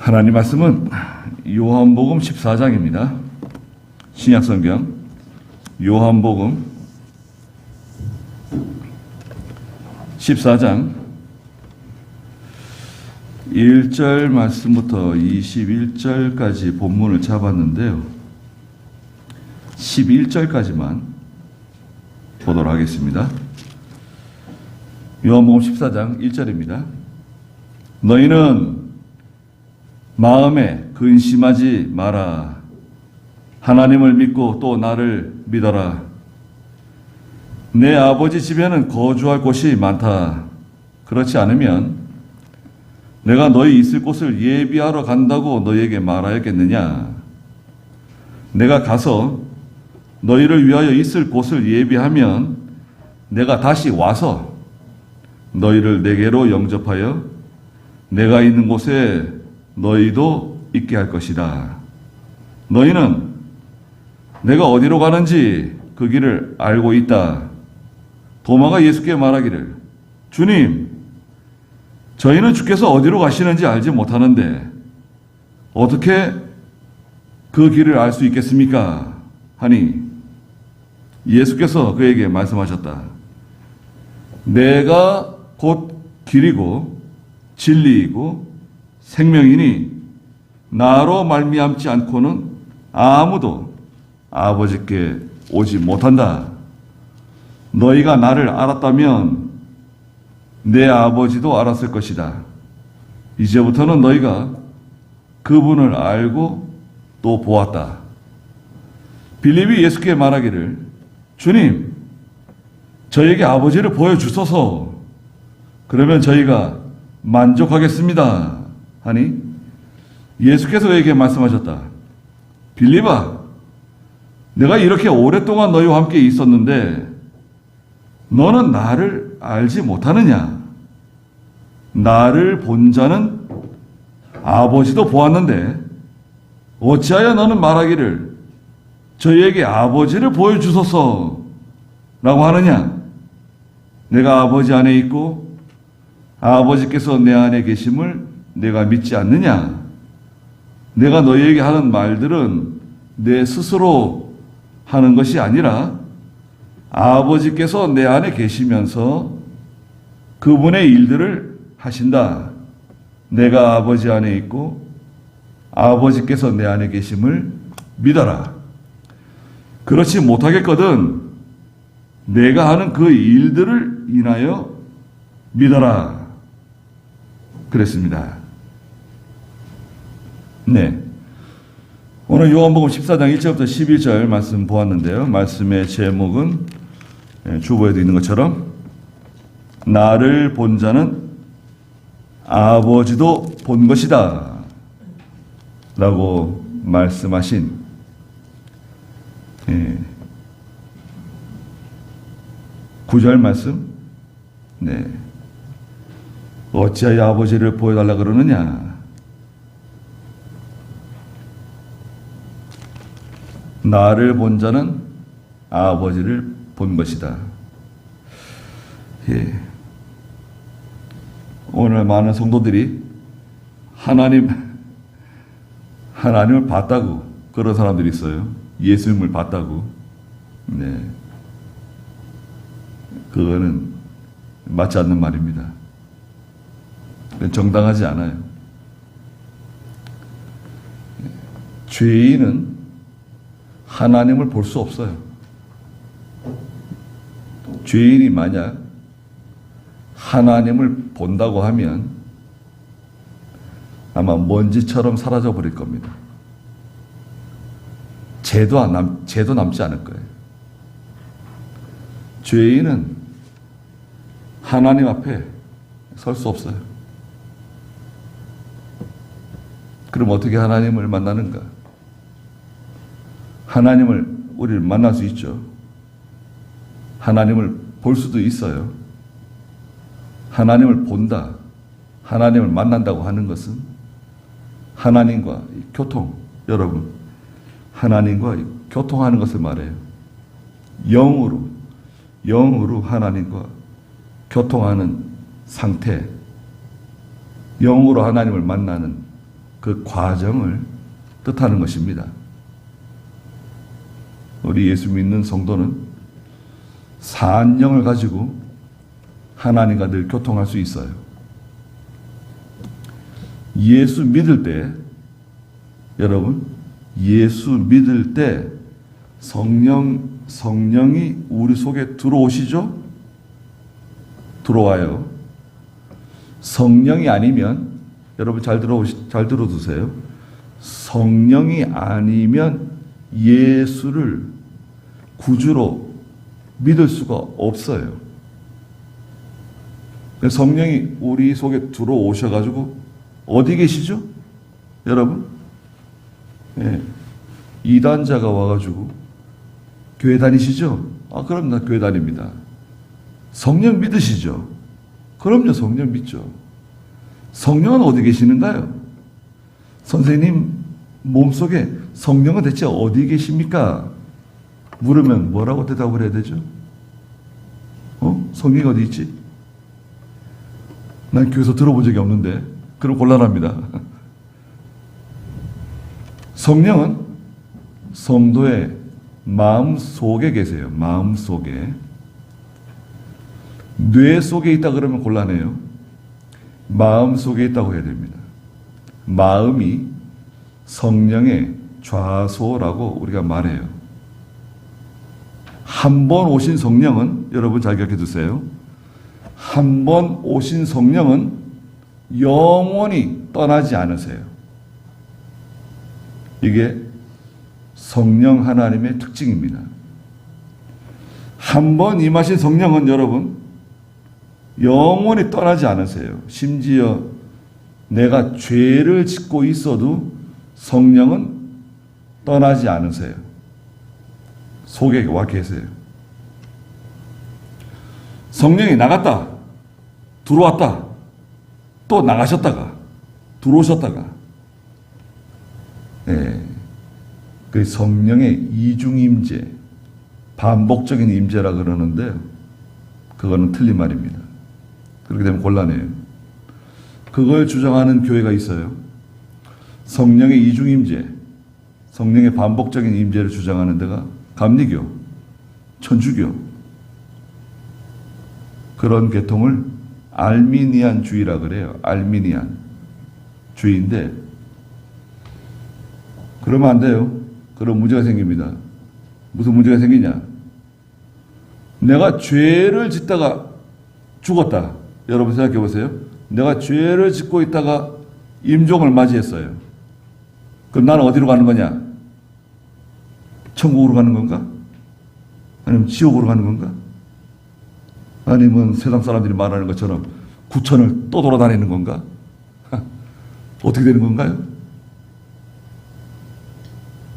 하나님 말씀은 요한복음 14장입니다. 신약성경 요한복음 14장 1절 말씀부터 21절까지 본문을 잡았는데요. 11절까지만 보도록 하겠습니다. 요한복음 14장 1절입니다. 너희는 마음에 근심하지 마라. 하나님을 믿고 또 나를 믿어라. 내 아버지 집에는 거주할 곳이 많다. 그렇지 않으면 내가 너희 있을 곳을 예비하러 간다고 너희에게 말하였겠느냐? 내가 가서 너희를 위하여 있을 곳을 예비하면 내가 다시 와서 너희를 내게로 영접하여 내가 있는 곳에 너희도 있게 할 것이다. 너희는 내가 어디로 가는지 그 길을 알고 있다. 도마가 예수께 말하기를, 주님, 저희는 주께서 어디로 가시는지 알지 못하는데 어떻게 그 길을 알 수 있겠습니까? 하니 예수께서 그에게 말씀하셨다. 내가 곧 길이고 진리이고 생명이니 나로 말미암지 않고는 아무도 아버지께 오지 못한다. 너희가 나를 알았다면 내 아버지도 알았을 것이다. 이제부터는 너희가 그분을 알고 또 보았다. 빌립이 예수께 말하기를, 주님, 저에게 아버지를 보여주소서. 그러면 저희가 만족하겠습니다. 하니 예수께서 그에게 말씀하셨다. 빌립아, 내가 이렇게 오랫동안 너희와 함께 있었는데 너는 나를 알지 못하느냐? 나를 본 자는 아버지도 보았는데 어찌하여 너는 말하기를 저희에게 아버지를 보여주소서 라고 하느냐? 내가 아버지 안에 있고 아버지께서 내 안에 계심을 내가 믿지 않느냐? 내가 너희에게 하는 말들은 내 스스로 하는 것이 아니라 아버지께서 내 안에 계시면서 그분의 일들을 하신다. 내가 아버지 안에 있고 아버지께서 내 안에 계심을 믿어라. 그렇지 못하겠거든 내가 하는 그 일들을 인하여 믿어라. 그랬습니다. 네. 오늘 요한복음 14장 1절부터 11절 말씀 보았는데요. 말씀의 제목은 주보에도 있는 것처럼 나를 본 자는 아버지도 본 것이다 라고 말씀하신 9절 말씀. 네. 어찌하여 아버지를 보여달라 그러느냐? 나를 본 자는 아버지를 본 것이다. 예. 오늘 많은 성도들이 하나님을 봤다고 그런 사람들이 있어요. 예수님을 봤다고. 네. 그거는 맞지 않는 말입니다. 정당하지 않아요. 죄인은 하나님을 볼 수 없어요. 죄인이 만약 하나님을 본다고 하면 아마 먼지처럼 사라져 버릴 겁니다. 죄도 남지 않을 거예요. 죄인은 하나님 앞에 설 수 없어요. 그럼 어떻게 하나님을 만나는가? 하나님을 우리를 만날 수 있죠. 하나님을 볼 수도 있어요. 하나님을 본다, 하나님을 만난다고 하는 것은 하나님과 교통, 여러분, 하나님과 교통하는 것을 말해요. 영으로 하나님과 교통하는 상태, 영으로 하나님을 만나는 그 과정을 뜻하는 것입니다. 우리 예수 믿는 성도는 산영을 가지고 하나님과 늘 교통할 수 있어요. 예수 믿을 때, 여러분, 예수 믿을 때 성령이 우리 속에 들어오시죠? 들어와요. 성령이 아니면, 여러분 잘 들어두세요. 성령이 아니면 예수를 구주로 믿을 수가 없어요. 성령이 우리 속에 들어오셔가지고 어디 계시죠? 여러분? 예. 이단자가 와가지고 교회 다니시죠? 그럼 나 교회 다닙니다. 성령 믿으시죠? 그럼요, 성령 믿죠. 성령은 어디 계시는가요? 선생님 몸속에 성령은 대체 어디 계십니까? 물으면 뭐라고 대답을 해야 되죠? 성령이 어디 있지? 난 교회에서 들어본 적이 없는데. 그럼 곤란합니다. 성령은 성도의 마음 속에 계세요. 마음 속에. 뇌 속에 있다 그러면 곤란해요. 마음 속에 있다고 해야 됩니다. 마음이 성령의 좌소라고 우리가 말해요. 한 번 오신 성령은, 여러분 잘 기억해 두세요. 한 번 오신 성령은 영원히 떠나지 않으세요. 이게 성령 하나님의 특징입니다. 한 번 임하신 성령은 여러분 영원히 떠나지 않으세요. 심지어 내가 죄를 짓고 있어도 성령은 떠나지 않으세요. 속에 와 계세요. 성령이 나갔다, 들어왔다, 또 나가셨다가, 들어오셨다가, 그 성령의 이중임재, 반복적인 임재라 그러는데, 그거는 틀린 말입니다. 그렇게 되면 곤란해요. 그걸 주장하는 교회가 있어요. 성령의 이중임재, 성령의 반복적인 임재를 주장하는 데가 감리교, 천주교, 그런 계통을 알미니안주의라 그래요. 알미니안주의인데, 그러면 안 돼요. 그럼 문제가 생깁니다. 무슨 문제가 생기냐? 내가 죄를 짓다가 죽었다. 여러분 생각해 보세요. 내가 죄를 짓고 있다가 임종을 맞이했어요. 그럼 나는 어디로 가는 거냐? 천국으로 가는 건가? 아니면 지옥으로 가는 건가? 아니면 세상 사람들이 말하는 것처럼 구천을 또 돌아다니는 건가? 어떻게 되는 건가요?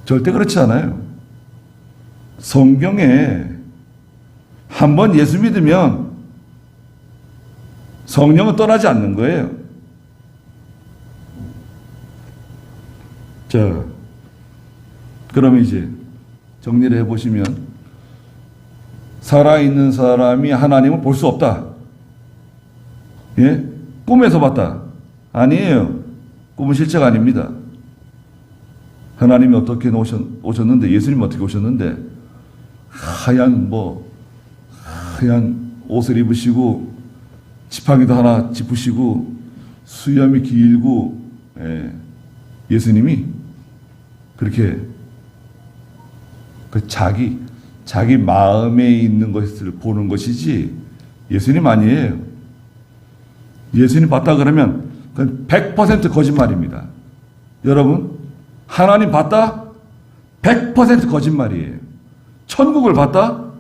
절대 그렇지 않아요. 성경에 한 번 예수 믿으면 성령은 떠나지 않는 거예요. 자, 그러면 이제 정리를 해보시면, 살아있는 사람이 하나님을 볼 수 없다. 예? 꿈에서 봤다. 아니에요. 꿈은 실제가 아닙니다. 하나님이 어떻게 오셨는데, 예수님이 어떻게 오셨는데, 하얀 옷을 입으시고, 지팡이도 하나 짚으시고, 수염이 길고, 예수님이 그렇게 자기 마음에 있는 것을 보는 것이지 예수님 아니에요. 예수님 봤다 그러면 그건 100% 거짓말입니다. 여러분, 하나님 봤다? 100% 거짓말이에요. 천국을 봤다?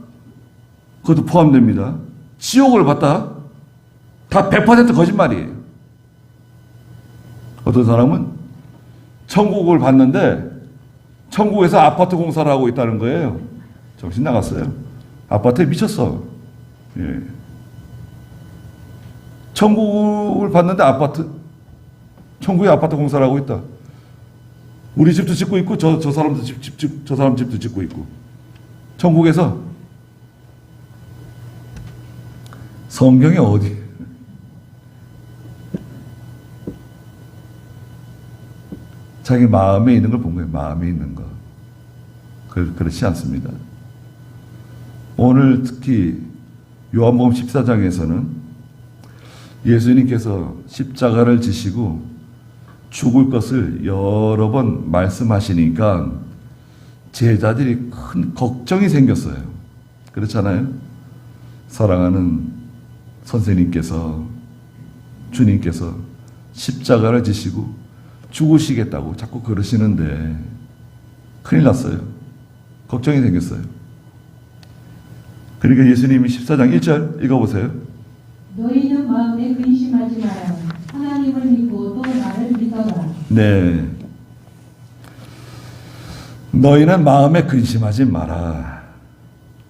그것도 포함됩니다. 지옥을 봤다? 다 100% 거짓말이에요. 어떤 사람은 천국을 봤는데 천국에서 아파트 공사를 하고 있다는 거예요. 정신 나갔어요. 아파트에 미쳤어. 예. 천국을 봤는데 천국에 아파트 공사를 하고 있다. 우리 집도 짓고 있고, 저 사람도 저 사람 집도 짓고 있고. 천국에서. 성경에 어디? 자기 마음에 있는 걸 본 거예요. 마음에 있는 거. 그렇지 않습니다. 오늘 특히 요한복음 14장에서는 예수님께서 십자가를 지시고 죽을 것을 여러 번 말씀하시니까 제자들이 큰 걱정이 생겼어요. 그렇잖아요? 사랑하는 선생님께서, 주님께서 십자가를 지시고 죽으시겠다고 자꾸 그러시는데 큰일 났어요. 걱정이 생겼어요. 그러니까 예수님이 14장 1절 읽어보세요. 너희는 마음에 근심하지 마라. 하나님을 믿고 또 나를 믿어라. 네. 너희는 마음에 근심하지 마라.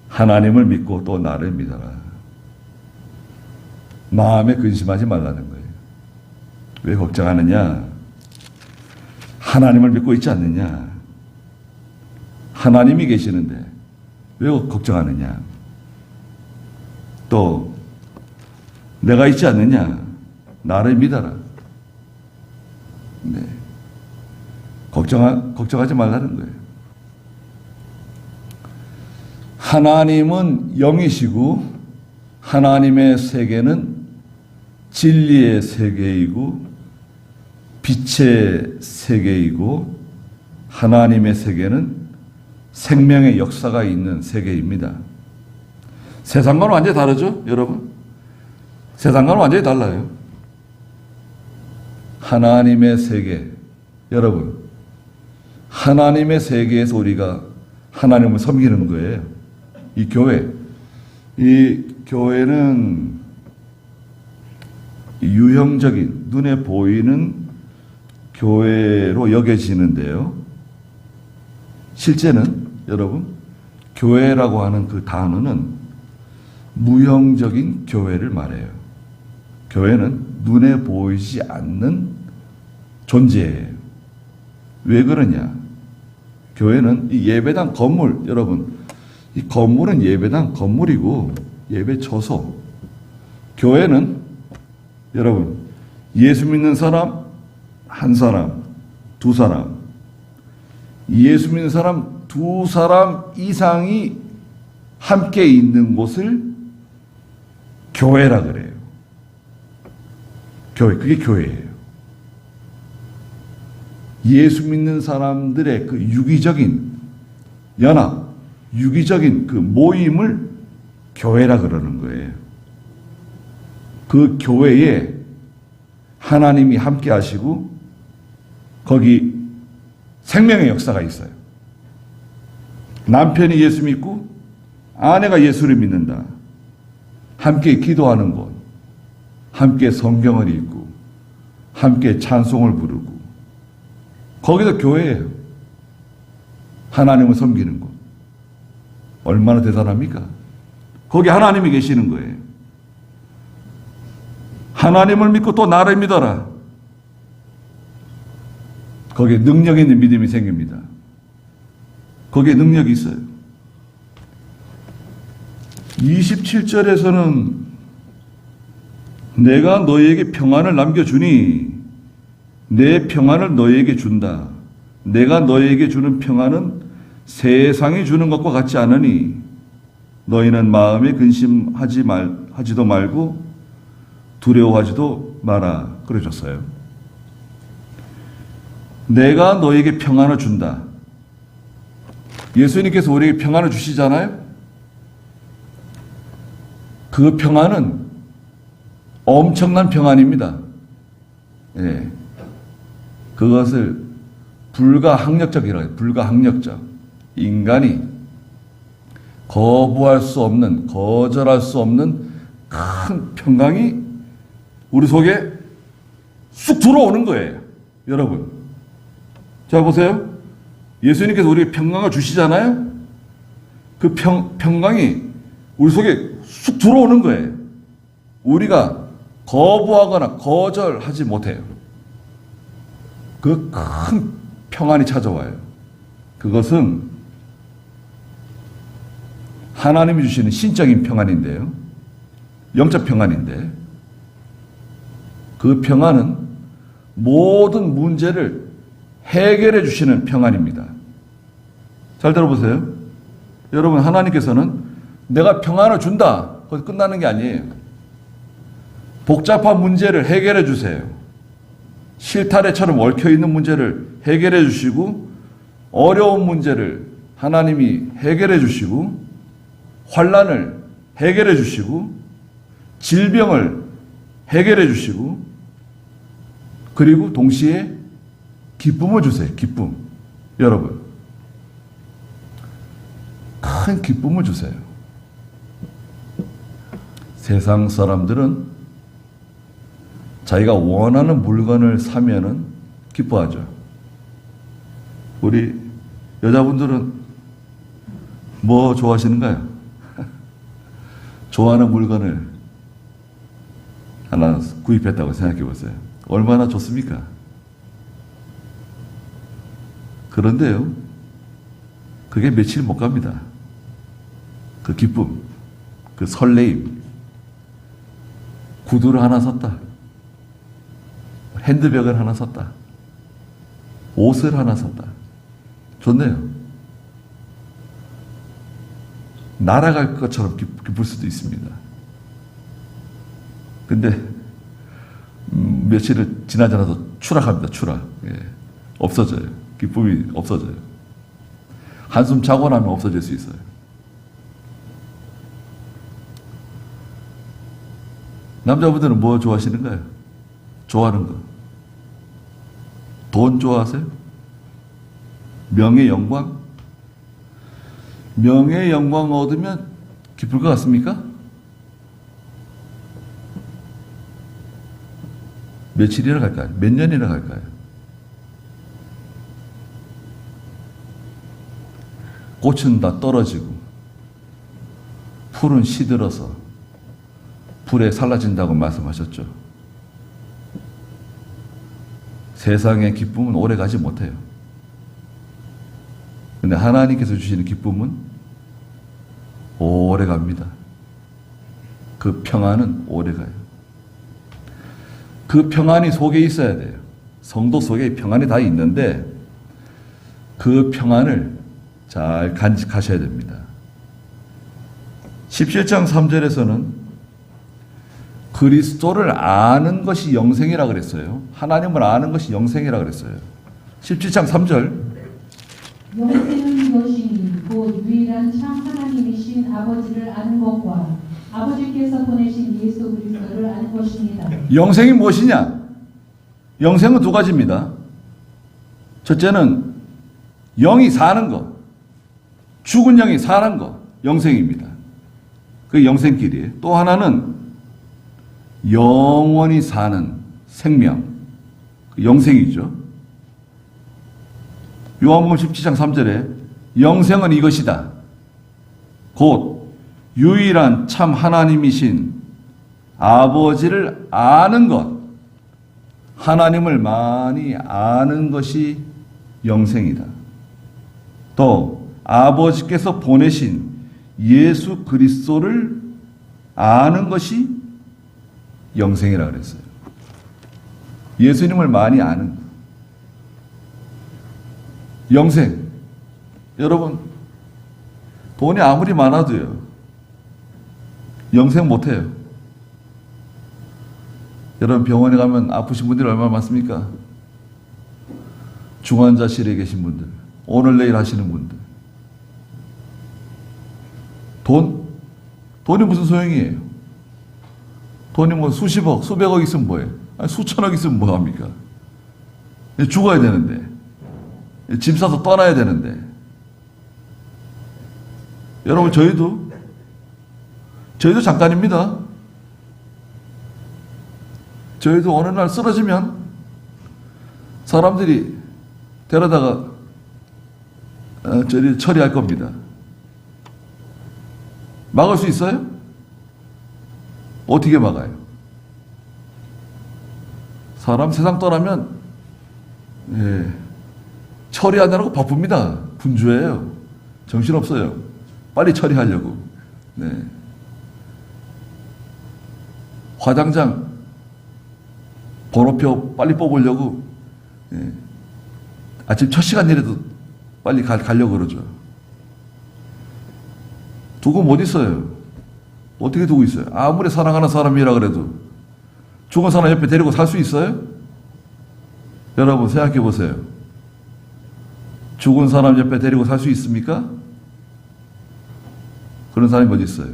하나님을 믿고 또 나를 믿어라. 마음에 근심하지 말라는 거예요. 왜 걱정하느냐? 하나님을 믿고 있지 않느냐? 하나님이 계시는데 왜 걱정하느냐? 또 내가 있지 않느냐? 나를 믿어라. 네. 걱정하지 말라는 거예요. 하나님은 영이시고 하나님의 세계는 진리의 세계이고 빛의 세계이고 하나님의 세계는 생명의 역사가 있는 세계입니다. 세상과는 완전히 다르죠, 여러분? 세상과는 완전히 달라요. 하나님의 세계, 여러분, 하나님의 세계에서 우리가 하나님을 섬기는 거예요. 이 교회는 유형적인, 눈에 보이는 교회로 여겨지는데요. 실제는 여러분, 교회라고 하는 그 단어는 무형적인 교회를 말해요. 교회는 눈에 보이지 않는 존재예요. 왜 그러냐? 교회는 이 예배당 건물, 여러분, 이 건물은 예배당 건물이고 예배 처소. 교회는 여러분, 예수 믿는 사람 한 사람, 두 사람, 예수 믿는 사람 두 사람 이상이 함께 있는 곳을 교회라 그래요. 교회, 그게 교회예요. 예수 믿는 사람들의 그 유기적인 연합, 유기적인 그 모임을 교회라 그러는 거예요. 그 교회에 하나님이 함께 하시고 거기 생명의 역사가 있어요. 남편이 예수 믿고 아내가 예수를 믿는다. 함께 기도하는 곳, 함께 성경을 읽고 함께 찬송을 부르고 거기도 교회예요. 하나님을 섬기는 곳. 얼마나 대단합니까? 거기 하나님이 계시는 거예요. 하나님을 믿고 또 나를 믿어라. 거기에 능력 있는 믿음이 생깁니다. 거기에 능력이 있어요. 27절에서는 내가 너희에게 평안을 남겨주니 내 평안을 너희에게 준다. 내가 너희에게 주는 평안은 세상이 주는 것과 같지 않으니 너희는 마음에 근심하지도 말고 두려워하지도 마라. 그러셨어요. 내가 너희에게 평안을 준다. 예수님께서 우리에게 평안을 주시잖아요. 그 평안은 엄청난 평안입니다. 예. 그것을 불가항력적이라고 해요. 불가항력적. 인간이 거부할 수 없는, 거절할 수 없는 큰 평강이 우리 속에 쑥 들어오는 거예요. 여러분. 자, 보세요. 예수님께서 우리에게 평강을 주시잖아요. 그 평강이 우리 속에 쑥 들어오는 거예요. 우리가 거부하거나 거절하지 못해요. 그 큰 평안이 찾아와요. 그것은 하나님이 주시는 신적인 평안인데요. 영적 평안인데 그 평안은 모든 문제를 해결해 주시는 평안입니다. 잘 들어보세요. 여러분, 하나님께서는 내가 평안을 준다. 거기서 끝나는 게 아니에요. 복잡한 문제를 해결해 주세요. 실타래처럼 얽혀있는 문제를 해결해 주시고, 어려운 문제를 하나님이 해결해 주시고, 환난을 해결해 주시고, 질병을 해결해 주시고, 그리고 동시에 기쁨을 주세요. 기쁨. 여러분, 큰 기쁨을 주세요. 세상 사람들은 자기가 원하는 물건을 사면은 기뻐하죠. 우리 여자분들은 뭐 좋아하시는가요? 좋아하는 물건을 하나 구입했다고 생각해 보세요. 얼마나 좋습니까? 그런데요, 그게 며칠 못 갑니다. 그 기쁨, 그 설레임. 구두를 하나 샀다. 핸드백을 하나 샀다. 옷을 하나 샀다. 좋네요. 날아갈 것처럼 기쁠 수도 있습니다. 근데 며칠을 지나서 추락합니다. 추락. 예. 없어져요. 기쁨이 없어져요. 한숨 자고 나면 없어질 수 있어요. 남자분들은 뭐 좋아하시는가요? 좋아하는 거. 돈 좋아하세요? 명예, 영광? 명예, 영광 얻으면 기쁠 것 같습니까? 며칠이나 갈까요? 몇 년이나 갈까요? 꽃은 다 떨어지고 풀은 시들어서 불에 살라진다고 말씀하셨죠. 세상의 기쁨은 오래 가지 못해요. 근데 하나님께서 주시는 기쁨은 오래 갑니다. 그 평안은 오래 가요. 그 평안이 속에 있어야 돼요. 성도 속에 평안이 다 있는데 그 평안을 잘 간직하셔야 됩니다. 17장 3절에서는 그리스도를 아는 것이 영생이라 그랬어요. 하나님을 아는 것이 영생이라 그랬어요. 17장 3절. 영생은 이것이니 곧 유일한 참 하나님이신 아버지를 아는 것과 아버지께서 보내신 예수 그리스도를 아는 것입니다. 영생이 무엇이냐? 영생은 두 가지입니다. 첫째는 영이 사는 것, 죽은 영이 사는 것, 영생입니다. 그게 영생길이에요. 또 하나는 영원히 사는 생명, 영생이죠. 요한복음 17장 3절에 영생은 이것이다. 곧 유일한 참 하나님이신 아버지를 아는 것, 하나님을 많이 아는 것이 영생이다. 또 아버지께서 보내신 예수 그리스도를 아는 것이 영생이라 그랬어요. 예수님을 많이 아는 것. 영생. 여러분, 돈이 아무리 많아도요, 영생 못해요. 여러분, 병원에 가면 아프신 분들이 얼마나 많습니까? 중환자실에 계신 분들, 오늘 내일 하시는 분들. 돈이 무슨 소용이에요? 돈이 뭐 수십억, 수백억 있으면 뭐예요? 아니, 수천억 있으면 뭐합니까? 죽어야 되는데, 짐 싸서 떠나야 되는데. 여러분, 저희도 잠깐입니다. 저희도 어느 날 쓰러지면 사람들이 데려다가 저리 처리할 겁니다. 막을 수 있어요? 어떻게 막아요? 사람 세상 떠나면 처리하느라고 바쁩니다. 분주해요. 정신없어요. 빨리 처리하려고. 네. 화장장 번호표 빨리 뽑으려고 아침 첫 시간이라도 빨리 가려고 그러죠. 두고 못 있어요. 어떻게 두고 있어요? 아무리 사랑하는 사람이라 그래도 죽은 사람 옆에 데리고 살 수 있어요? 여러분 생각해 보세요. 죽은 사람 옆에 데리고 살 수 있습니까? 그런 사람이 어디 있어요?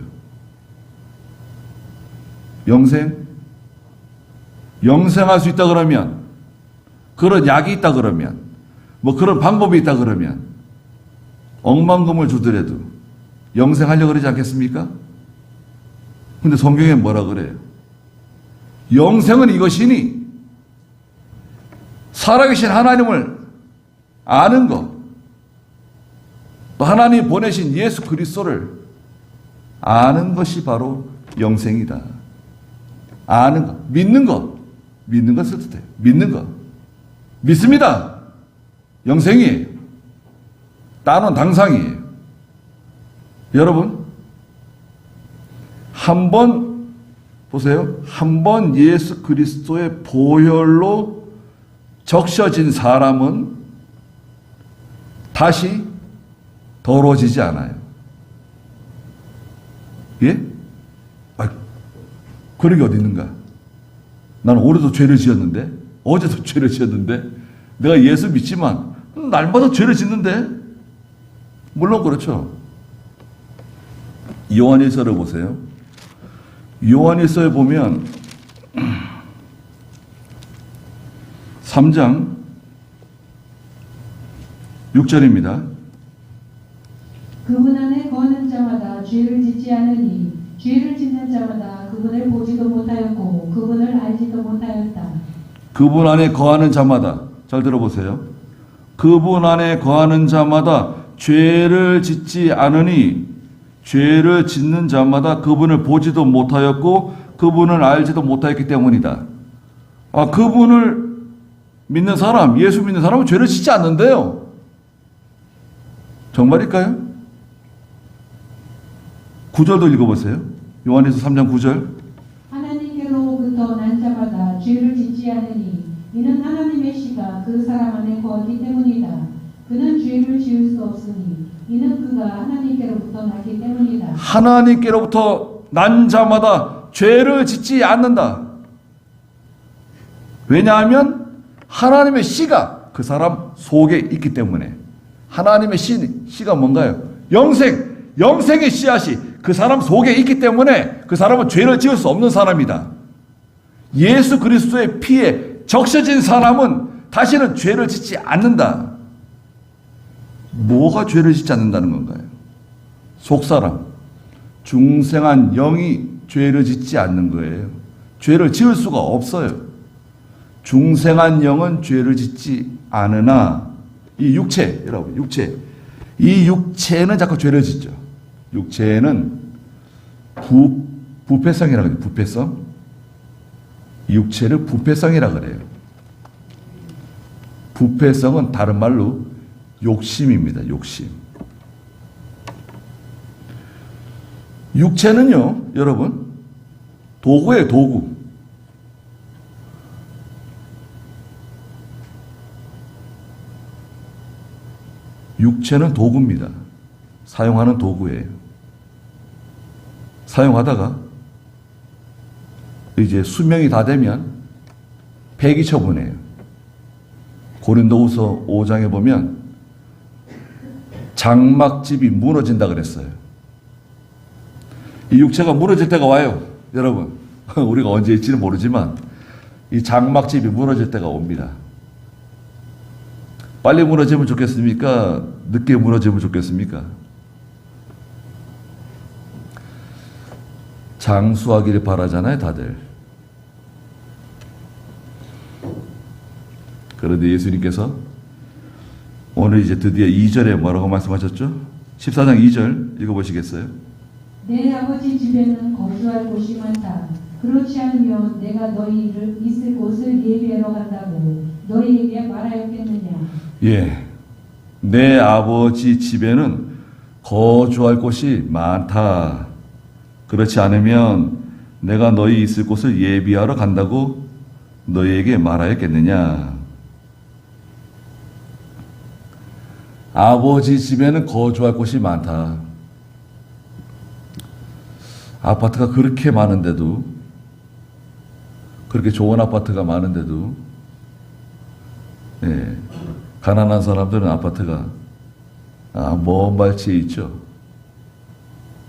영생할 수 있다 그러면, 그런 약이 있다 그러면, 뭐 그런 방법이 있다 그러면 억만금을 주더라도 영생하려고 그러지 않겠습니까? 근데 성경에 뭐라 그래요? 영생은 이것이니 살아계신 하나님을 아는 것, 또 하나님이 보내신 예수 그리스도를 아는 것이 바로 영생이다. 아는 것, 믿는 것 뜻해요. 믿는 것. 믿습니다. 영생이에요. 따놓은 당상이에요. 여러분, 보세요. 한 번 예수 그리스도의 보혈로 적셔진 사람은 다시 더러워지지 않아요. 예? 그런 게 어디 있는가? 나는 올해도 죄를 지었는데, 어제도 죄를 지었는데, 내가 예수 믿지만 날마다 죄를 짓는데? 물론 그렇죠. 요한일서를 보세요. 요한일서에 보면 3장 6절입니다. 그분 안에 거하는 자마다 죄를 짓지 않으니 죄를 짓는 자마다 그분을 보지도 못하였고 그분을 알지도 못하였다. 그분 안에 거하는 자마다, 잘 들어보세요. 그분 안에 거하는 자마다 죄를 짓지 않으니 죄를 짓는 자마다 그분을 보지도 못하였고 그분을 알지도 못하였기 때문이다. 그분을 믿는 사람, 예수 믿는 사람은 죄를 짓지 않는데요. 정말일까요? 9절도 읽어보세요. 요한일서 3장 9절. 하나님께로부터 난 자마다 죄를 짓지 않으니 이는 하나님의 씨가 그 사람 안에 거하기 때문이다. 그는 죄를 지을 수 없으니 이는 그가 하나님께로부터 났기 때문이다. 하나님께로부터 난 자마다 죄를 짓지 않는다. 왜냐하면 하나님의 씨가 그 사람 속에 있기 때문에. 하나님의 씨가 뭔가요? 영생의 씨앗이 그 사람 속에 있기 때문에 그 사람은 죄를 지을 수 없는 사람이다. 예수 그리스도의 피에 적셔진 사람은 다시는 죄를 짓지 않는다. 뭐가 죄를 짓지 않는다는 건가요? 속사람, 중생한 영이 죄를 짓지 않는 거예요. 죄를 지을 수가 없어요. 중생한 영은 죄를 짓지 않으나 이 육체, 여러분, 이 육체는 자꾸 죄를 짓죠. 육체는 부패성이라고 해요. 부패성. 육체를 부패성이라고 그래요. 부패성은 다른 말로 욕심입니다. 욕심. 육체는요, 여러분, 도구예요, 도구. 육체는 도구입니다. 사용하는 도구예요. 사용하다가 이제 수명이 다 되면 폐기 처분해요. 고린도후서 5장에 보면 장막집이 무너진다 그랬어요. 이 육체가 무너질 때가 와요. 여러분, 우리가 언제 일지는 모르지만 이 장막집이 무너질 때가 옵니다. 빨리 무너지면 좋겠습니까? 늦게 무너지면 좋겠습니까? 장수하기를 바라잖아요, 다들. 그런데 예수님께서 오늘 이제 드디어 2절에 뭐라고 말씀하셨죠? 14장 2절 읽어보시겠어요? 내 아버지 집에는 거주할 곳이 많다. 그렇지 않으면 내가 너희를 있을 곳을 예비하러 간다고 너희에게 말하였겠느냐. 예, 내 아버지 집에는 거주할 곳이 많다. 그렇지 않으면 내가 너희 있을 곳을 예비하러 간다고 너희에게 말하였겠느냐. 아버지 집에는 거주할 곳이 많다. 아파트가 그렇게 많은데도, 그렇게 좋은 아파트가 많은데도, 예, 가난한 사람들은 아파트가 먼 발치에 있죠.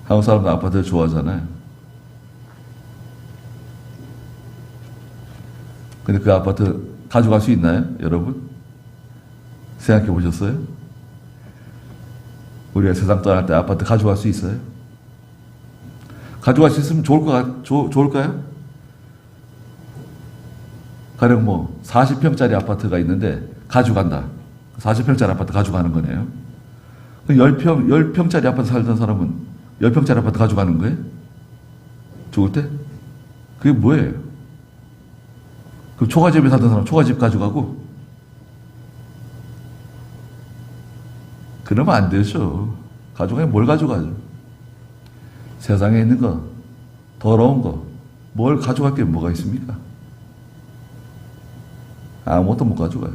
한국 사람들 아파트를 좋아하잖아요. 근데 그 아파트 가져갈 수 있나요, 여러분? 생각해 보셨어요? 우리가 세상 떠날 때 아파트 가져갈 수 있어요? 가져갈 수 있으면 좋을까요? 가령 뭐 40평짜리 아파트가 있는데 가져간다. 40평짜리 아파트 가져가는 거네요. 10평짜리 아파트 살던 사람은 10평짜리 아파트 가져가는 거예요? 죽을 때? 그게 뭐예요? 그 초가집에 살던 사람 초가집 가져가고? 그러면 안 되죠. 가져가면 뭘 가져가죠? 세상에 있는 거, 더러운 거, 뭘 가져갈 게 뭐가 있습니까? 아무것도 못 가져가요.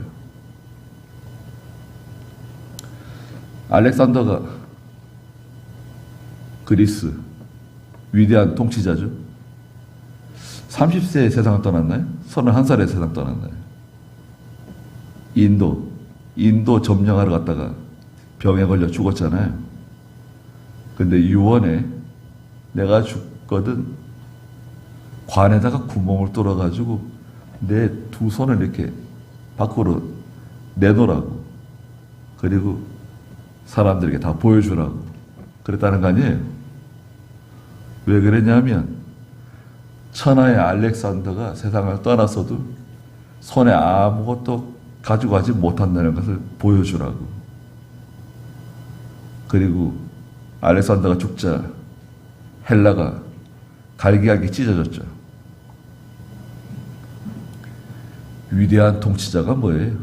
알렉산더가 그리스 위대한 통치자죠. 30세에 세상을 떠났나요? 31살에 세상 떠났나요? 인도 점령하러 갔다가 병에 걸려 죽었잖아요. 근데 유언에 내가 죽거든 관에다가 구멍을 뚫어가지고 내 두 손을 이렇게 밖으로 내놓으라고, 그리고 사람들에게 다 보여주라고 그랬다는 거 아니에요? 왜 그랬냐면 천하의 알렉산더가 세상을 떠났어도 손에 아무것도 가지고 가지 못한다는 것을 보여주라고. 그리고 알렉산더가 죽자 헬라가 갈기갈기 찢어졌죠. 위대한 통치자가 뭐예요?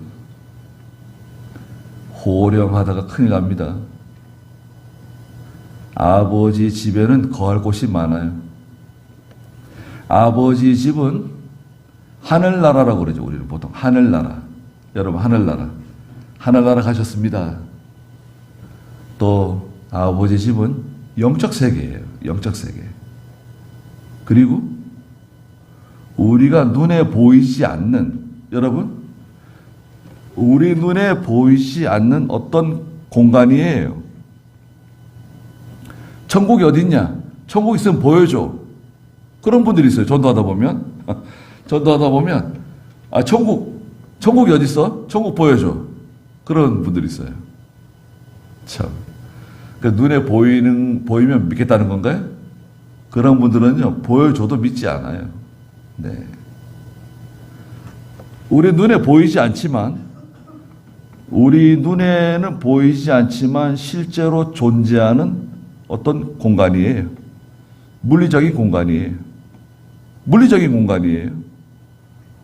호령하다가 큰일 납니다. 아버지 집에는 거할 곳이 많아요. 아버지 집은 하늘나라라고 그러죠. 우리는 보통 하늘나라. 여러분 하늘나라. 하늘나라 가셨습니다. 또 아버지 집은 영적 세계예요. 영적 세계. 그리고 우리가 눈에 보이지 않는, 여러분, 우리 눈에 보이지 않는 어떤 공간이에요. 천국이 어디 있냐? 천국 있으면 보여줘. 그런 분들이 있어요. 전도하다 보면. 천국이 어디 있어? 천국 보여줘. 그런 분들이 있어요. 참. 그러니까 눈에 보이면 믿겠다는 건가요? 그런 분들은요, 보여줘도 믿지 않아요. 네. 우리 눈에는 보이지 않지만 실제로 존재하는 어떤 공간이에요. 물리적인 공간이에요.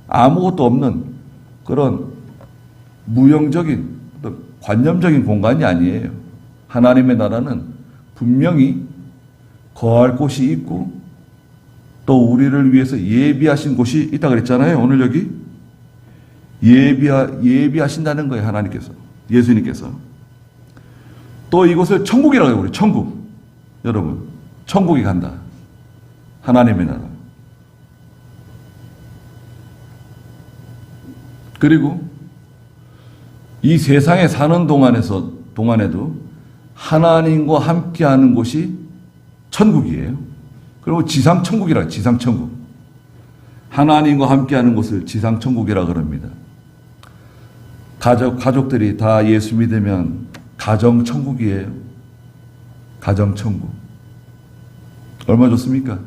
아무것도 없는 그런 무형적인, 관념적인 공간이 아니에요. 하나님의 나라는 분명히 거할 곳이 있고 또 우리를 위해서 예비하신 곳이 있다 그랬잖아요. 오늘 여기 예비하신다는 거예요. 하나님께서, 예수님께서. 또 이곳을 천국이라고 해요. 우리 천국. 여러분, 천국이 간다. 하나님의 나라. 그리고 이 세상에 사는 동안에도 하나님과 함께하는 곳이 천국이에요. 그리고 지상천국이라, 지상천국. 하나님과 함께하는 곳을 지상천국이라 그럽니다. 가족들이 다 예수 믿으면 가정천국이에요. 가정천국. 얼마나 좋습니까?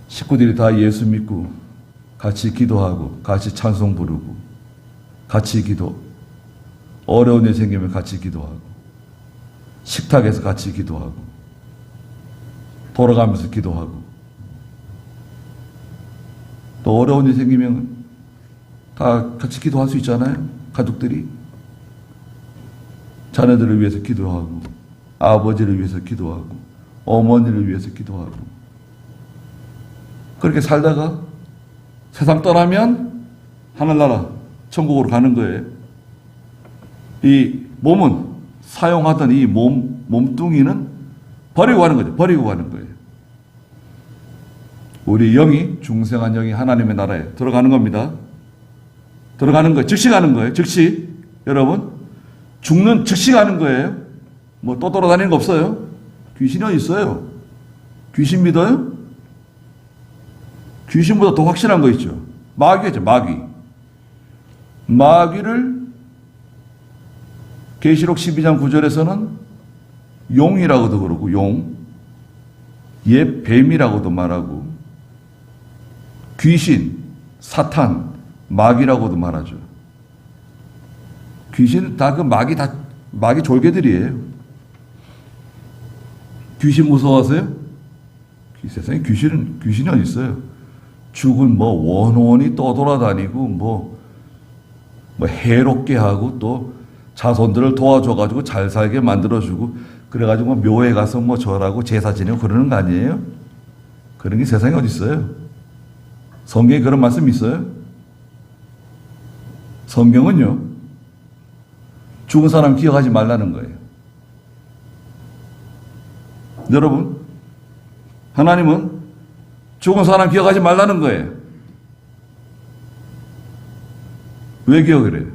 식구들이 다 예수 믿고 같이 기도하고 같이 찬송 부르고 같이 기도. 어려운 일 생기면 같이 기도하고 식탁에서 같이 기도하고 돌아가면서 기도하고 또 어려운 일 생기면 다 같이 기도할 수 있잖아요. 가족들이 자녀들을 위해서 기도하고 아버지를 위해서 기도하고 어머니를 위해서 기도하고 그렇게 살다가 세상 떠나면 하늘나라 천국으로 가는 거예요. 이 몸은 사용하던 이 몸뚱이는 버리고 가는 거죠. 버리고 가는 거예요. 우리 영이, 중생한 영이 하나님의 나라에 들어가는 겁니다. 들어가는 거예요. 즉시 가는 거예요. 즉시. 여러분, 죽는 즉시 가는 거예요. 뭐 또 돌아다니는 거 없어요. 귀신이 어디 있어요? 귀신 믿어요? 귀신보다 더 확실한 거 있죠. 마귀죠, 마귀. 마귀를 계시록 12장 9절에서는 용이라고도 그러고, 옛 뱀이라고도 말하고, 귀신, 사탄, 마귀라고도 말하죠. 귀신은 다 마귀 졸개들이에요. 귀신 무서워하세요? 세상에 귀신이 어디 있어요? 죽은 원혼이 떠돌아다니고 해롭게 하고 또 자손들을 도와줘가지고 잘 살게 만들어주고 그래가지고 묘에 가서 절하고 제사 지내고 그러는 거 아니에요? 그런 게 세상에 어디 있어요? 성경에 그런 말씀 있어요? 성경은요, 죽은 사람 기억하지 말라는 거예요. 여러분, 하나님은 죽은 사람 기억하지 말라는 거예요. 왜 기억을 해요?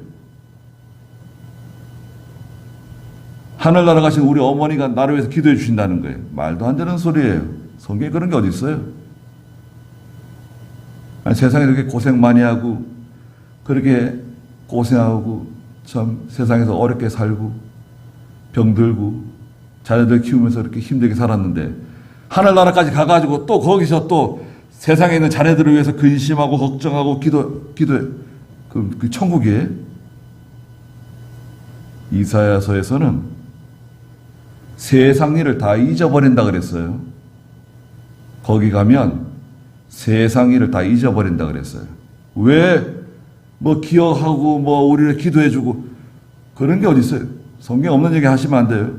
하늘나라 가신 우리 어머니가 나를 위해서 기도해 주신다는 거예요. 말도 안 되는 소리예요. 성경에 그런 게 어디 있어요? 아니, 세상에 이렇게 고생 많이 하고 그렇게 고생하고 참 세상에서 어렵게 살고 병들고 자녀들 키우면서 이렇게 힘들게 살았는데 하늘나라까지 가가지고 또 거기서 또 세상에 있는 자녀들을 위해서 근심하고 걱정하고 기도해. 그 천국이에요. 이사야서에서는 세상 일을 다 잊어버린다 그랬어요. 거기 가면 세상 일을 다 잊어버린다 그랬어요. 왜 기억하고 우리를 기도해주고 그런 게 어디 있어요? 성경 없는 얘기 하시면 안 돼요.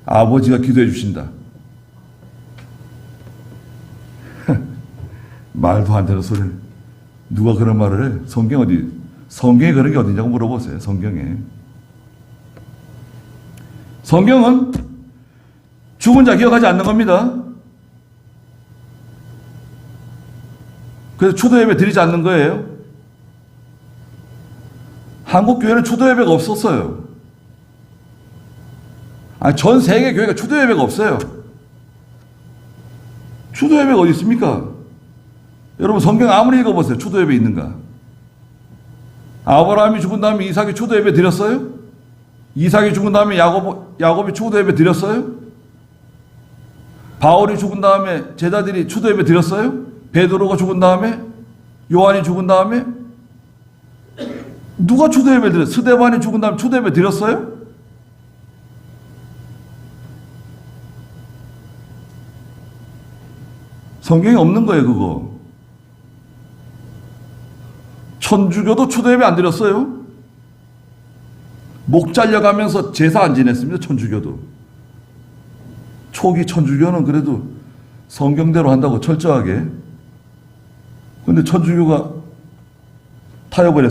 아버지가 기도해 주신다. 말도 안 되는 소리를. 누가 그런 말을 해? 성경에 그런 게 어디냐고 물어보세요. 성경에. 성경은 죽은 자 기억하지 않는 겁니다. 그래서 추도 예배 드리지 않는 거예요. 한국 교회는 추도 예배가 없었어요. 전 세계 교회가 추도 예배가 없어요. 추도 예배가 어디 있습니까? 여러분 성경 아무리 읽어보세요. 추도 예배 있는가? 아브라함이 죽은 다음에 이삭이 추도 예배 드렸어요? 이삭이 죽은 다음에 야곱이 추도 예배 드렸어요? 바울이 죽은 다음에 제자들이 추도 예배 드렸어요? 베드로가 죽은 다음에? 요한이 죽은 다음에? 누가 추도 예배 드렸어요? 스데반이 죽은 다음에 추도 예배 드렸어요? 성경에 없는 거예요, 그거. 천주교도 추도 예배 안 드렸어요? 목 잘려가면서 제사 안 지냈습니다, 천주교도. 초기 천주교는 그래도 성경대로 한다고 철저하게. 근데 천주교가 타협을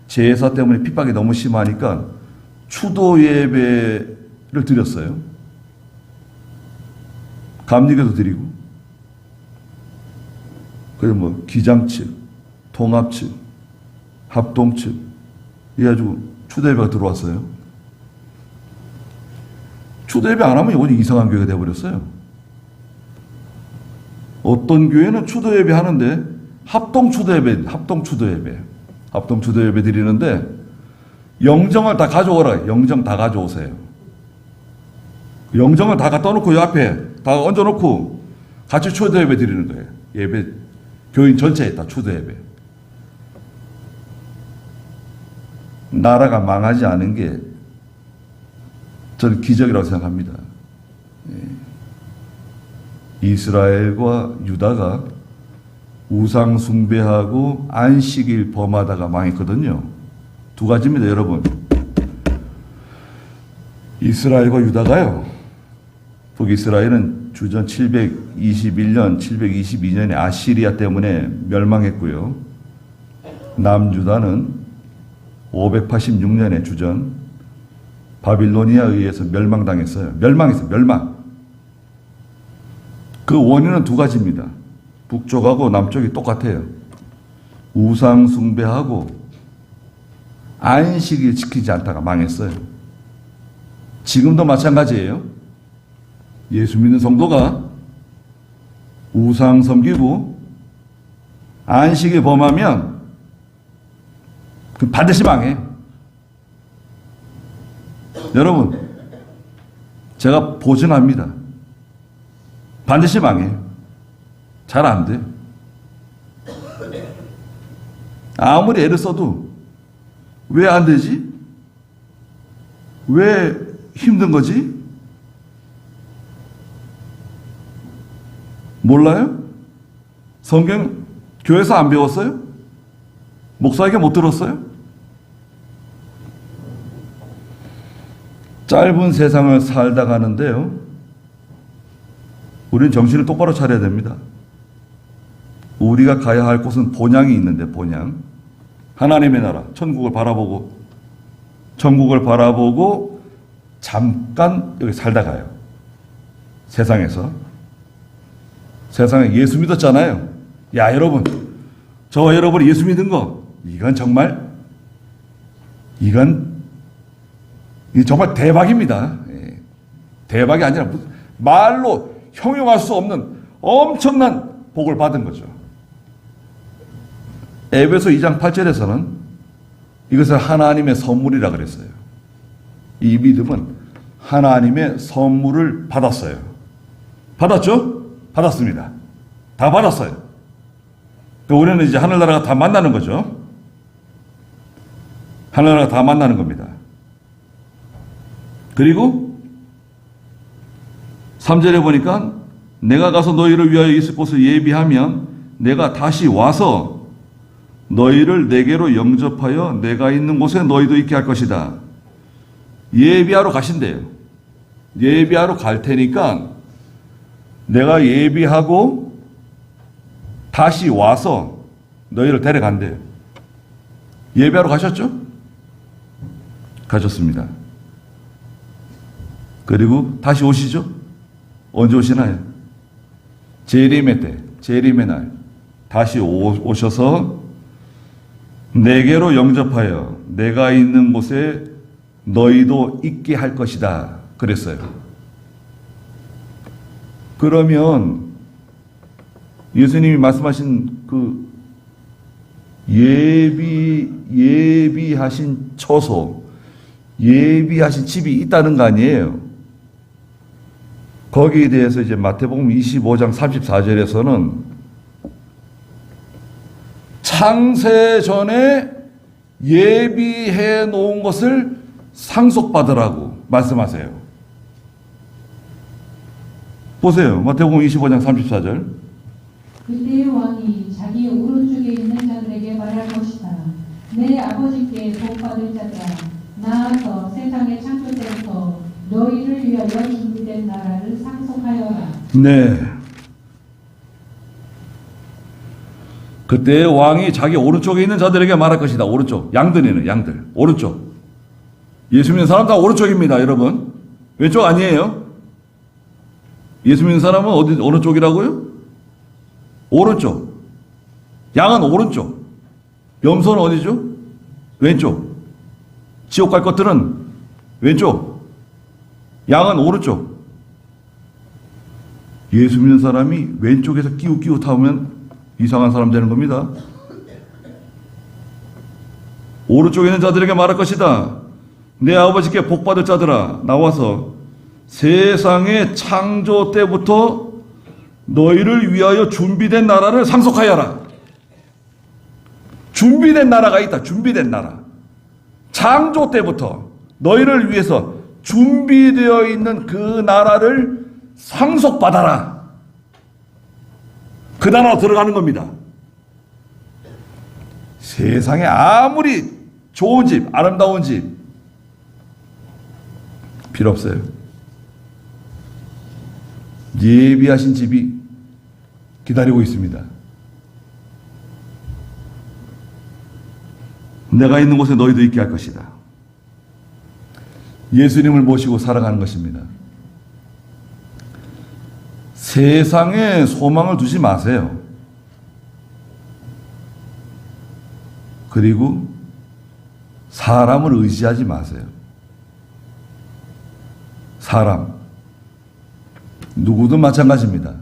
제사 때문에 핍박이 너무 심하니까 추도 예배를 드렸어요. 감리교도 드리고. 그래서 기장 측, 통합 측, 합동 측, 이래가지고 추도 예배가 들어왔어요. 추도 예배 안 하면 오직 이상한 교회가 되어버렸어요. 어떤 교회는 추도 예배 하는데 합동 추도 예배 드리는데 영정을 다 가져오라. 영정 다 가져오세요. 영정을 다 갖다 놓고 옆에 다 얹어놓고 같이 추도 예배 드리는 거예요. 예배 교인 전체에 다 추도 예배. 나라가 망하지 않은 게 저는 기적이라고 생각합니다. 이스라엘과 유다가 우상 숭배하고 안식일 범하다가 망했거든요. 두 가지입니다, 여러분. 이스라엘과 유다가요. 북이스라엘은 주전 721년, 722년에 아시리아 때문에 멸망했고요. 남유다는 586년에 주전 바빌로니아에 의해서 멸망당했어요. 멸망했어요. 멸망. 그 원인은 두 가지입니다. 북쪽하고 남쪽이 똑같아요. 우상 숭배하고 안식일 지키지 않다가 망했어요. 지금도 마찬가지예요. 예수 믿는 성도가 우상 섬기고 안식일 범하면 그 반드시 망해요. 여러분, 제가 보증합니다. 반드시 망해요. 잘 안 돼요. 아무리 애를 써도 왜 안 되지? 왜 힘든 거지? 몰라요? 성경 교회에서 안 배웠어요? 목사에게 못 들었어요? 짧은 세상을 살다 가는데요. 우리는 정신을 똑바로 차려야 됩니다. 우리가 가야 할 곳은 본향이 있는데, 본향. 하나님의 나라, 천국을 바라보고 잠깐 여기 살다 가요. 세상에서. 세상에 예수 믿었잖아요. 야, 여러분, 저와 여러분이 예수 믿은 거, 이건 정말 대박입니다. 예. 대박이 아니라 말로 형용할 수 없는 엄청난 복을 받은 거죠. 에베소 2장 8절에서는 이것을 하나님의 선물이라 그랬어요. 이 믿음은 하나님의 선물을 받았어요. 받았죠? 받았습니다. 다 받았어요. 우리는 이제 하늘나라가 다 만나는 거죠. 하늘나라가 다 만나는 겁니다. 그리고 3절에 보니까 내가 가서 너희를 위하여 있을 곳을 예비하면 내가 다시 와서 너희를 내게로 영접하여 내가 있는 곳에 너희도 있게 할 것이다. 예비하러 가신대요. 예비하러 갈 테니까 내가 예비하고 다시 와서 너희를 데려간대요. 예비하러 가셨죠? 가셨습니다. 그리고 다시 오시죠? 언제 오시나요? 재림의 때, 재림의 날 다시 오셔서 내게로 영접하여 내가 있는 곳에 너희도 있게 할 것이다 그랬어요. 그러면 예수님이 말씀하신 그 예비하신 처소, 예비하신 집이 있다는 거 아니에요. 거기에 대해서 이제 마태복음 25장 34절에서는 창세 전에 예비해 놓은 것을 상속받으라고 말씀하세요. 보세요. 마태복음 25장 34절. 그때의 왕이 자기 오른쪽에 있는 자들에게 말할 것이다. 내 아버지께 복받을 자들아, 나아서 세상의 창조 때부터 너희를 위하여 준비된 나라를 상속하여라. 네. 그때 왕이 자기 오른쪽에 있는 자들에게 말할 것이다. 오른쪽. 양들이네, 양들. 오른쪽. 예수 믿는 사람 다 오른쪽입니다, 여러분. 왼쪽 아니에요. 예수 믿는 사람은 어느 쪽이라고요? 오른쪽. 양은 오른쪽. 염소는 어디죠? 왼쪽. 지옥 갈 것들은 왼쪽. 양은 오른쪽. 예수 믿는 사람이 왼쪽에서 끼웃끼웃하면 이상한 사람 되는 겁니다. 오른쪽에 있는 자들에게 말할 것이다. 내 아버지께 복받을 자들아, 나와서 세상의 창조 때부터 너희를 위하여 준비된 나라를 상속하여라. 준비된 나라가 있다. 준비된 나라. 창조 때부터 너희를 위해서 준비되어 있는 그 나라를 상속받아라. 그 나라로 들어가는 겁니다. 세상에 아무리 좋은 집, 아름다운 집 필요 없어요. 예비하신 집이 기다리고 있습니다. 내가 있는 곳에 너희도 있게 할 것이다. 예수님을 모시고 살아가는 것입니다. 세상에 소망을 두지 마세요. 그리고 사람을 의지하지 마세요. 사람. 누구도 마찬가지입니다.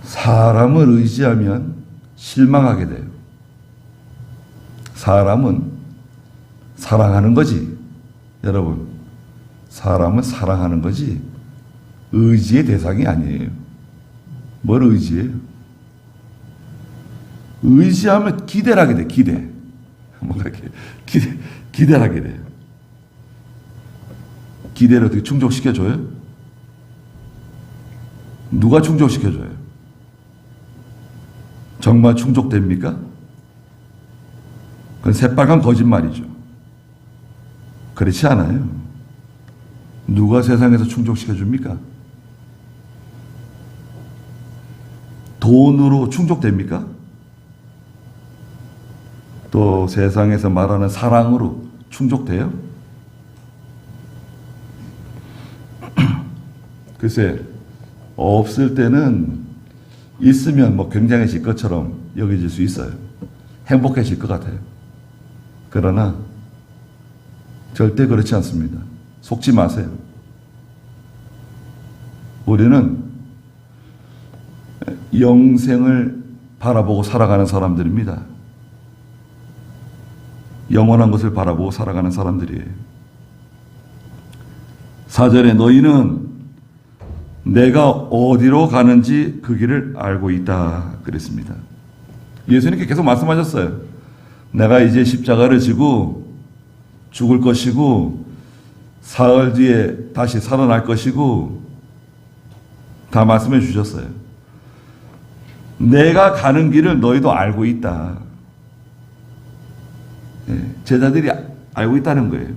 사람을 의지하면 실망하게 돼요. 사람은 사랑하는 거지. 여러분, 사람은 사랑하는 거지 의지의 대상이 아니에요. 뭘 의지해요? 의지하면 기대를 하게 돼. 기대. 뭔가 이렇게 기대를 하게 돼요. 기대를 어떻게 충족시켜줘요? 누가 충족시켜줘요? 정말 충족됩니까? 그건 새빨간 거짓말이죠. 그렇지 않아요. 누가 세상에서 충족시켜줍니까? 돈으로 충족됩니까? 또 세상에서 말하는 사랑으로 충족돼요? 글쎄, 없을 때는 있으면 뭐 굉장해질 것처럼 여겨질 수 있어요. 행복해질 것 같아요. 그러나 절대 그렇지 않습니다. 속지 마세요. 우리는 영생을 바라보고 살아가는 사람들입니다. 영원한 것을 바라보고 살아가는 사람들이에요. 4절에 너희는 내가 어디로 가는지 그 길을 알고 있다 그랬습니다. 예수님께 계속 말씀하셨어요. 내가 이제 십자가를 지고 죽을 것이고 사흘 뒤에 다시 살아날 것이고 다 말씀해 주셨어요. 내가 가는 길을 너희도 알고 있다. 제자들이 알고 있다는 거예요.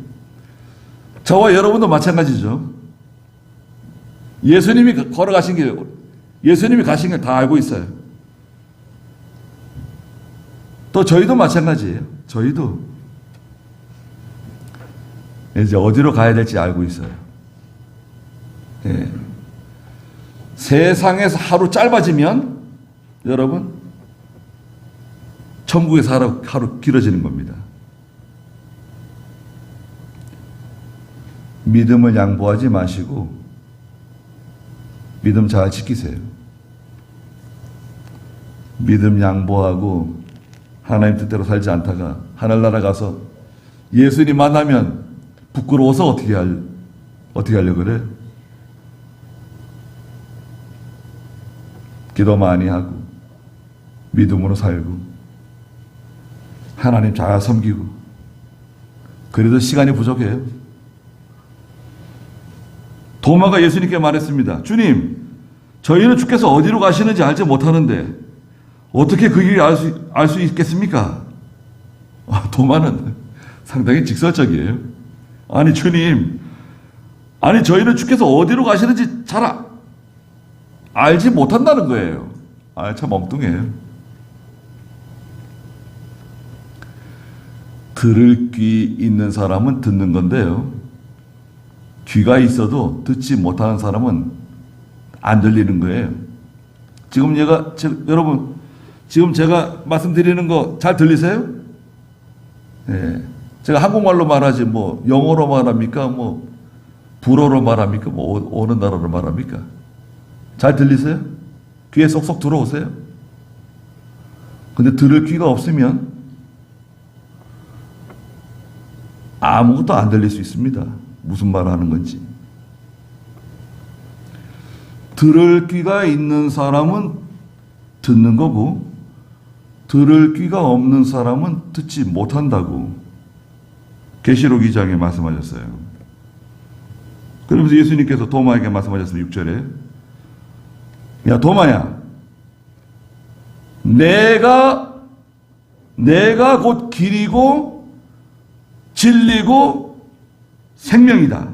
저와 여러분도 마찬가지죠. 예수님이 걸어가신 길, 예수님이 가신 길 다 알고 있어요. 또 저희도 마찬가지예요. 저희도 이제 어디로 가야 될지 알고 있어요. 예. 세상에서 하루 짧아지면 여러분 천국에서 하루 길어지는 겁니다. 믿음을 양보하지 마시고 믿음 잘 지키세요. 믿음 양보하고 하나님 뜻대로 살지 않다가 하늘나라 가서 예수님 만나면 부끄러워서 어떻게 하려고 그래? 기도 많이 하고 믿음으로 살고 하나님 잘 섬기고 그래도 시간이 부족해요. 도마가 예수님께 말했습니다. 주님, 저희는 주께서 어디로 가시는지 알지 못하는데 어떻게 그 길을 알 수 있겠습니까? 도마는 상당히 직설적이에요. 아니 주님, 아니 저희는 주께서 어디로 가시는지 잘 알지 못한다는 거예요. 참 엉뚱해요. 들을 귀 있는 사람은 듣는 건데요. 귀가 있어도 듣지 못하는 사람은 안 들리는 거예요. 여러분, 지금 제가 말씀드리는 거 잘 들리세요? 예. 제가 한국말로 말하지, 뭐, 영어로 말합니까? 뭐, 불어로 말합니까? 뭐, 어느 나라로 말합니까? 잘 들리세요? 귀에 쏙쏙 들어오세요? 근데 들을 귀가 없으면 아무것도 안 들릴 수 있습니다. 무슨 말 하는 건지. 들을 귀가 있는 사람은 듣는 거고 들을 귀가 없는 사람은 듣지 못한다고 계시록 2장에 말씀하셨어요. 그러면서 예수님께서 도마에게 말씀하셨습니다. 6절에 야 도마야, 내가 곧 길이고 진리고 생명이다.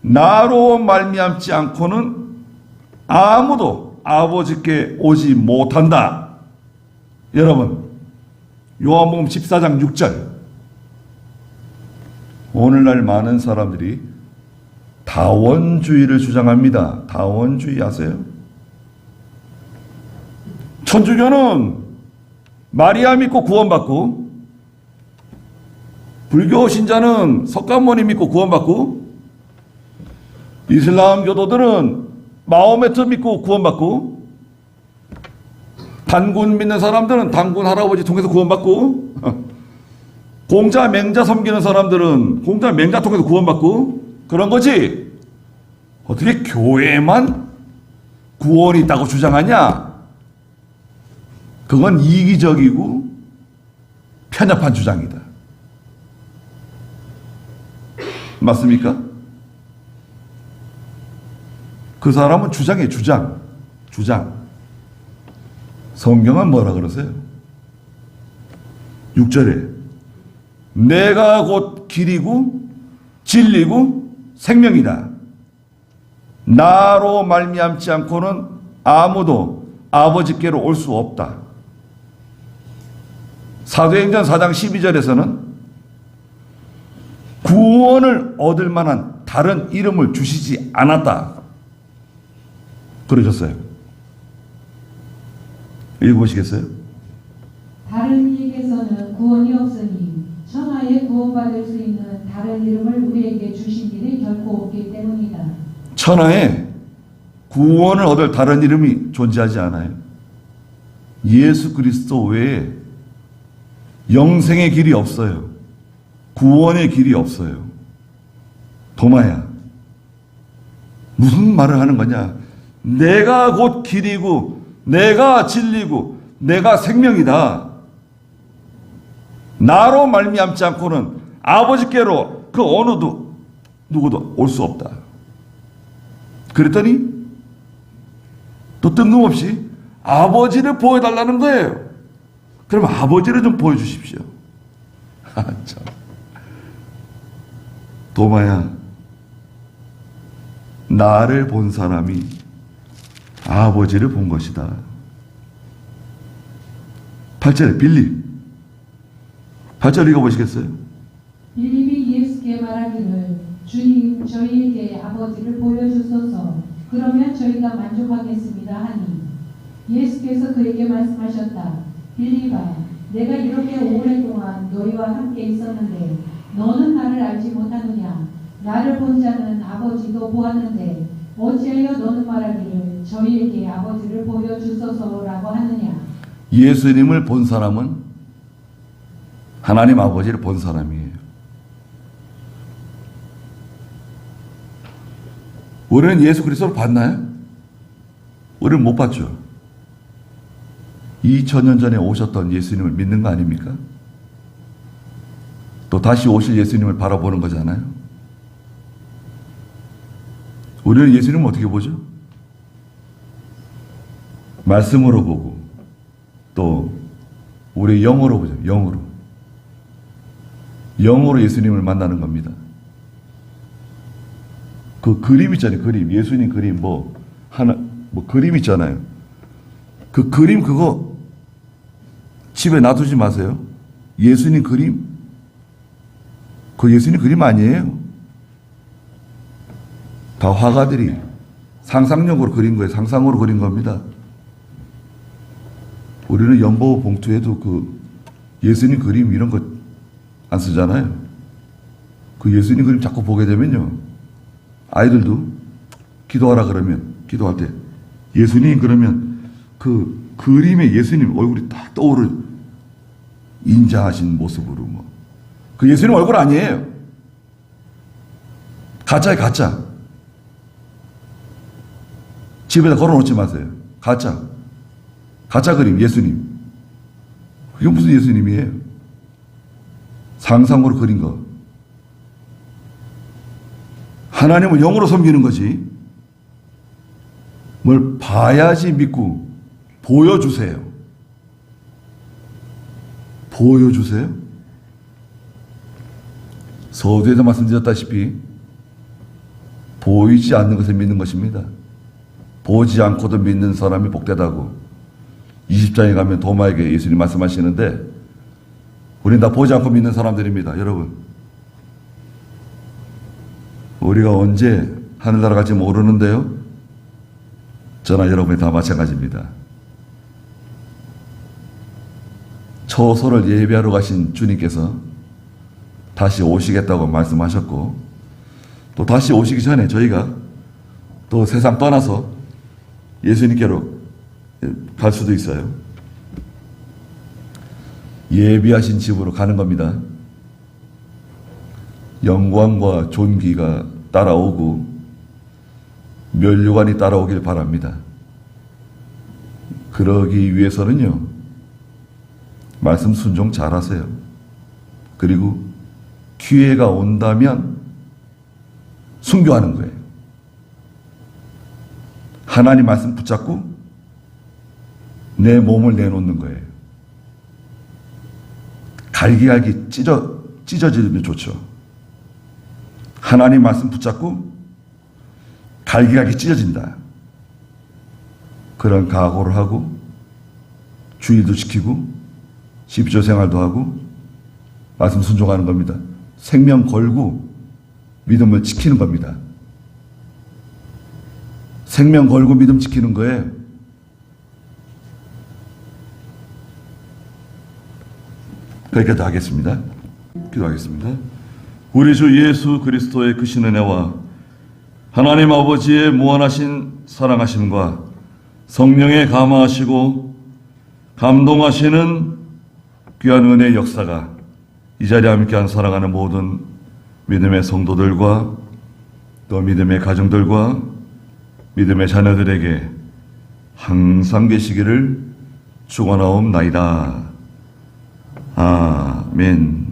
나로 말미암지 않고는 아무도 아버지께 오지 못한다. 여러분, 요한복음 14장 6절. 오늘날 많은 사람들이 다원주의를 주장합니다. 다원주의 아세요? 천주교는 마리아 믿고 구원받고, 불교 신자는 석가모니 믿고 구원받고, 이슬람 교도들은 마호메트 믿고 구원받고, 단군 믿는 사람들은 단군 할아버지 통해서 구원받고, 공자 맹자 섬기는 사람들은 공자 맹자 통해서 구원받고, 그런 거지. 어떻게 교회만 구원이 있다고 주장하냐? 그건 이기적이고 편협한 주장이다. 맞습니까? 그 사람은 주장이에요. 주장. 성경은 뭐라 그러세요? 6절에 내가 곧 길이고 진리고 생명이다. 나로 말미암지 않고는 아무도 아버지께로 올 수 없다. 사도행전 4장 12절에서는 구원을 얻을 만한 다른 이름을 주시지 않았다. 그러셨어요. 읽어보시겠어요? 다른 이에게서는 구원이 없으니 천하에 구원받을 수 있는 다른 이름을 우리에게 주신 일이 결코 없기 때문이다. 천하에 구원을 얻을 다른 이름이 존재하지 않아요. 예수 그리스도 외에 영생의 길이 없어요. 구원의 길이 없어요. 도마야, 무슨 말을 하는 거냐? 내가 곧 길이고 내가 진리고 내가 생명이다. 나로 말미암지 않고는 아버지께로 그 어느 누구도 올 수 없다. 그랬더니 또 뜬금없이 아버지를 보여달라는 거예요. 그럼 아버지를 좀 보여주십시오. 참. 도마야, 나를 본 사람이 아버지를 본 것이다. 8절에 빌립 8절 읽어보시겠어요? 빌립이 예수께 말하기를 주님 저희에게 아버지를 보여주소서 그러면 저희가 만족하겠습니다 하니 예수께서 그에게 말씀하셨다. 빌립아, 내가 이렇게 오랫동안 너희와 함께 있었는데 너는 나를 알지 못하느냐? 나를 본 자는 아버지도 보았는데 어찌하여 너는 말하기를 저희에게 아버지를 보여주소서라고 하느냐? 예수님을 본 사람은 하나님 아버지를 본 사람이에요. 우리는 예수 그리스도를 봤나요? 우리는 못 봤죠. 2000년 전에 오셨던 예수님을 믿는 거 아닙니까? 또 다시 오실 예수님을 바라보는 거잖아요. 우리는 예수님을 어떻게 보죠? 말씀으로 보고 또 우리 영으로 보죠. 영으로 예수님을 만나는 겁니다. 그 그림 있잖아요. 그림. 예수님 그림 그림 있잖아요. 그 그림 그거 집에 놔두지 마세요. 예수님 그림. 그 예수님 그림 아니에요. 다 화가들이 상상력으로 그린 거예요. 상상으로 그린 겁니다. 우리는 연보 봉투에도 그 예수님 그림 이런 거 안 쓰잖아요. 그 예수님 그림 자꾸 보게 되면요. 아이들도 기도하라 그러면 기도할 때 예수님 그러면 그 그림에 예수님 얼굴이 딱 떠오를 인자하신 모습으로 뭐. 그 예수님 얼굴 아니에요. 가짜예요, 가짜. 집에다 걸어놓지 마세요. 가짜 그림, 예수님. 그게 무슨 예수님이에요? 상상으로 그린 거. 하나님은 영으로 섬기는 거지. 뭘 봐야지 믿고 보여주세요. 보여주세요? 서두에서 말씀드렸다시피 보이지 않는 것을 믿는 것입니다. 보지 않고도 믿는 사람이 복되다고 20장에 가면 도마에게 예수님 말씀하시는데 우린 다 보지 않고 믿는 사람들입니다. 여러분, 우리가 언제 하늘나라 갈지 모르는데요. 저나 여러분이 다 마찬가지입니다. 초소를 예배하러 가신 주님께서 다시 오시겠다고 말씀하셨고, 또 다시 오시기 전에 저희가 또 세상 떠나서 예수님께로 갈 수도 있어요. 예비하신 집으로 가는 겁니다. 영광과 존귀가 따라오고 면류관이 따라오길 바랍니다. 그러기 위해서는요, 말씀 순종 잘하세요. 그리고 기회가 온다면 순교하는 거예요. 하나님 말씀 붙잡고 내 몸을 내놓는 거예요. 갈기갈기 찢어지면 좋죠. 하나님 말씀 붙잡고 갈기갈기 찢어진다. 그런 각오를 하고 주일도 지키고 십시오 생활도 하고 말씀 순종하는 겁니다. 생명 걸고 믿음을 지키는 겁니다. 생명 걸고 믿음 지키는 거에 거기까지 하겠습니다. 기도하겠습니다. 우리 주 예수 그리스도의 크신 은혜와 하나님 아버지의 무한하신 사랑하심과 성령의 감화하시고 감동하시는 귀한 은혜의 역사가 이 자리에 함께한 사랑하는 모든 믿음의 성도들과 또 믿음의 가정들과 믿음의 자녀들에게 항상 계시기를 축원하옵나이다. 아멘.